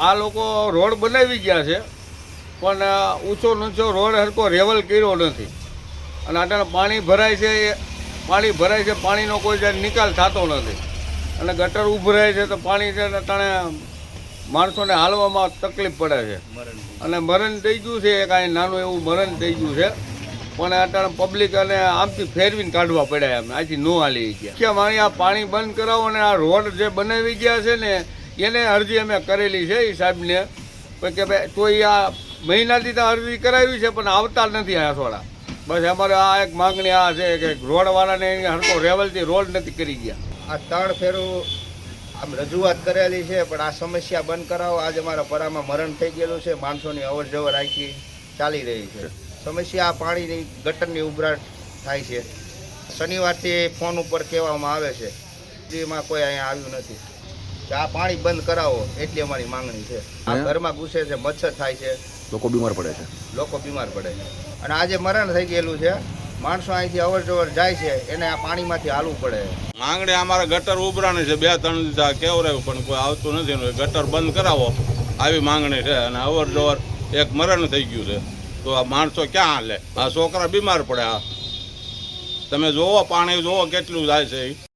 આ લોકો રોડ બનાવી ગયા છે પણ ઊંચો નીચો રોડ હરકો રેવલ કર્યો નથી અને આટલા પાણી ભરાય છે પાણીનો કોઈ જ્યારે નિકાલ થતો નથી અને ગટર ઉભરાય છે તો પાણી છે અટાણે માણસોને હાલવામાં તકલીફ પડે છે અને મરણ થઈ ગયું છે કાંઈ નાનું એવું મરણ થઈ ગયું છે પણ અટાણે પબ્લિક અને આમથી ફેરવીને કાઢવા પડ્યા એમ આથી ન હાલી ગયા કે મારી આ પાણી બંધ કરાવો અને આ રોડ જે બનાવી ગયા છે ને એને અરજી અમે કરેલી છે એ સાહેબને કે ભાઈ તોય આ મહિનાથી તો અરજી કરાવી છે પણ આવતા નથી આ થોડા બસ અમારે આ એક માગણી આ છે કે રોડવાળાને હરકો રેવલથી રોડ નથી કરી ગયા આ 3 ફેરું આમ રજૂઆત કરેલી છે પણ આ સમસ્યા બંધ કરાવો. આજે મારા પરામાં મરણ થઈ ગયેલું છે, માણસોની અવર જવર આખી ચાલી રહી છે. સમસ્યા આ પાણીની ગટરની ઉભરાટ થાય છે. શનિવારથી ફોન ઉપર કહેવામાં આવે છે, એમાં કોઈ અહીંયા આવ્યું નથી. આ પાણી બંધ કરાવો એટલી અમારી માંગણી છે. આ ઘરમાં ઘૂસે છે, મચ્છર થાય છે, લોકો બીમાર પડે છે. અને આજે મરણ થઈ ગયેલું છે. માણસો અહીંથી અવર જવર જાય છે એને આ પાણીમાંથી હાલવું પડે. માંગણી અમારે ગટર ઉભરાણી છે, 2-3 દિવસ કેવરાયું પણ કોઈ આવતું નથી. ગટર બંધ કરાવો આવી માંગણી છે. અને અવર જવર એક મરણ થઈ ગયું છે તો આ માણસો ક્યાં હાલે? આ છોકરા બીમાર પડે. તમે જોવો પાણી જોવો કેટલું જાય છે.